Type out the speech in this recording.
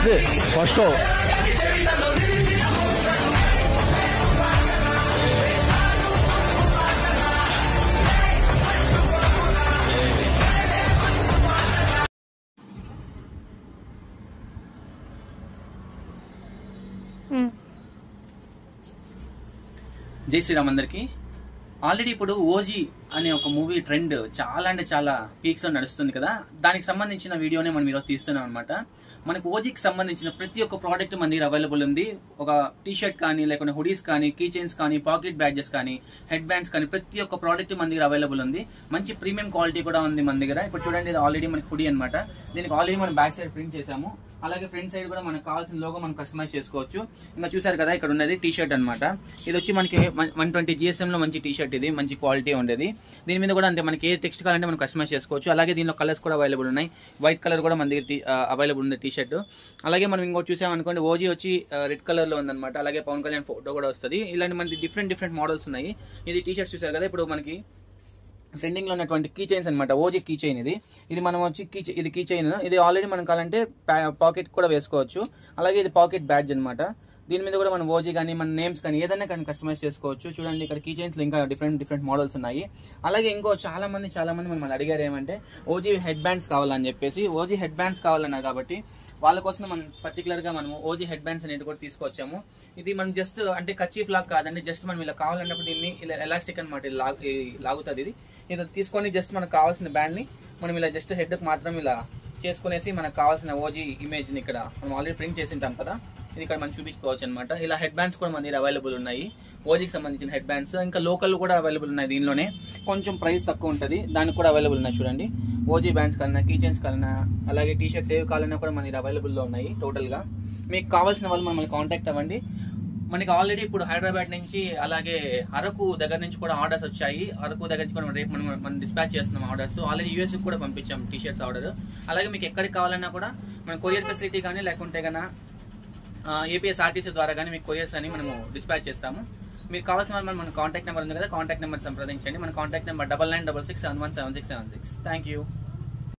ఇది first show. జై శ్రీరామ్ అందరికి. ఆల్రెడీ ఇప్పుడు ఓజీ అనే ఒక మూవీ ట్రెండ్ చాలా అంటే చాలా పీక్స్ లో నడుస్తుంది కదా, దానికి సంబంధించిన వీడియోనే మనం ఈరోజు తీస్తున్నాం అనమాట. మనకు ఓజీకి సంబంధించిన ప్రతి ఒక్క ప్రోడక్ట్ మన దగ్గర అవైలబుల్ ఉంది. ఒక టీ షర్ట్ కానీ, లేకుంటే హుడీస్ కానీ, కీ చైన్స్ కానీ, పాకెట్ బ్యాడ్జెస్ కానీ, హెడ్ బ్యాండ్స్ కానీ, ప్రతి ఒక్క ప్రోడక్ట్ మన దగ్గర అవైలబుల్ ఉంది. మంచి ప్రీమియం క్వాలిటీ కూడా ఉంది మన దగ్గర. ఇప్పుడు చూడండి, ఇది ఆల్రెడీ మనకి హుడీ అనమాట. దీనికి ఆల్రెడీ మనం బ్యాక్ సైడ్ ప్రింట్ చేసాము. అలాగే ఫ్రంట్ సైడ్ కూడా మనకు కావాల్సిన లోగో మనం కస్టమైజ్ చేసుకోవచ్చు. ఇంకా చూసారు కదా, ఇక్కడ ఉన్నది టీ షర్ట్ అనమాట. ఇది వచ్చి మనకి 120 GSM లో మంచి టీ షర్ట్, ఇది మంచి క్వాలిటీ ఉండేది. దీని మీద కూడా అంతే, మనకి ఏ టెక్స్ట్ కావాలంటే మనం కస్టమైజ్ చేసుకోవచ్చు. అలాగే దీనిలో కలర్స్ కూడా అవైలబుల్ ఉన్నాయి. వైట్ కలర్ కూడా మన దగ్గర అవైలబుల్ ఉంది టీ షర్ట్. అలాగే మనం ఇంకోటి చూసామనుకోండి, ఓజీ వచ్చి రెడ్ కలర్ లో ఉందన్నమాట. అలాగే పవన్ కళ్యాణ్ ఫోటో కూడా వస్తుంది. ఇలాంటి మనకి డిఫరెంట్ మోడల్స్ ఉన్నాయి. ఇది టీ షర్ట్ చూసారు కదా, ఇప్పుడు మనకి ట్రెండింగ్ లో ఉన్నటువంటి కీ చైన్స్ అనమాట. ఓజీ కీ చైన్ ఇది మనం వచ్చి ఇది కీ చైన్. ఇది ఆల్రెడీ మనం కావాలంటే పాకెట్ కూడా వేసుకోవచ్చు. అలాగే ఇది పాకెట్ బ్యాడ్జ్ అనమాట. దీని మీద కూడా మనం ఓజీ కానీ, మన నేమ్స్ కానీ, ఏదైనా కానీ కస్టమైజ్ చేసుకోవచ్చు. చూడండి, ఇక్కడ కీ చైన్స్ లో ఇంకా డిఫరెంట్ మోడల్స్ ఉన్నాయి. అలాగే ఇంకో చాలా మంది మనం అడిగారు ఏమంటే ఓజీ హెడ్ బ్యాండ్స్ కావాలని చెప్పేసి. ఓజీ హెడ్ బ్యాండ్స్ కావాలన్నారు కాబట్టి వాళ్ళ కోసం మనం పర్టికులర్ గా మనం ఓజీ హెడ్ బ్యాండ్స్ అనేది కూడా తీసుకొచ్చాము. ఇది మనం జస్ట్ అంటే కచీఫ్ లాగా కాదండి, జస్ట్ మనం ఇలా కావాలన్నప్పుడు దీన్ని ఇలా ఎలాస్టిక్ అనమాట, లాగుతుంది. ఇది తీసుకొని జస్ట్ మనకు కావాల్సిన బ్యాండ్ ని మనం ఇలా జస్ట్ హెడ్ కి మాత్రం ఇలా చేసుకునేసి మనకు కావాల్సిన ఓజీ ఇమేజ్ ని ఇక్కడ మనం ఆల్రెడీ ప్రింట్ చేసి ఉంటాం కదా, ఇది ఇక్కడ మనం చూపించుకోవచ్చు అనమాట. ఇలా హెడ్ బ్యాండ్స్ కూడా మన దగ్గర అవైలబుల్ ఉన్నాయి. ఓజీకి సంబంధించిన హెడ్ బ్యాండ్స్ ఇంకా లోకల్ కూడా అవైలబుల్ ఉన్నాయి. దీనిలోనే కొంచెం ప్రైస్ తక్కువ ఉంటుంది, దానికి కూడా అవైలబుల్ ఉన్నాయి. చూడండి, ఓజీ బ్యాండ్స్ కాలన్నా, కీ చైన్స్ కాలన్నా, అలాగే టీ షర్ట్స్ ఏవి కావాలన్నా కూడా మన దగ్గర అవైలబుల్ లో ఉన్నాయి. టోటల్ గా మీకు కావాల్సిన వాళ్ళు మమ్మల్ని కాంటాక్ట్ అవ్వండి. మనకి ఆల్రెడీ ఇప్పుడు హైదరాబాద్ నుంచి, అలాగే అరకు దగ్గర నుంచి కూడా ఆర్డర్స్ వచ్చాయి. అరకు దగ్గర నుంచి కూడా రేపు మనం డిస్పాచ్ చేస్తున్నాం ఆర్డర్స్. ఆల్రెడీ యూఎస్ కూడా పంపించాం టీ షర్ట్స్ ఆర్డర్. అలాగే మీకు ఎక్కడికి కావాలన్నా కూడా మన కొరియర్ ఫెసిలిటీ కానీ, లేకుంటే కన్నా APSRTC ద్వారా కానీ మీకు కొరియర్స్ అని మనము డిస్పాచ్ చేస్తాము. మీకు కావాల్సిన వాళ్ళు మన కాంటాక్ట్ నెంబర్ ఉంది కదా, కాంటాక్ట్ నెంబర్ సంప్రదించండి. మన కాంటాక్ట్ నెంబర్ 9966717676. Thank you.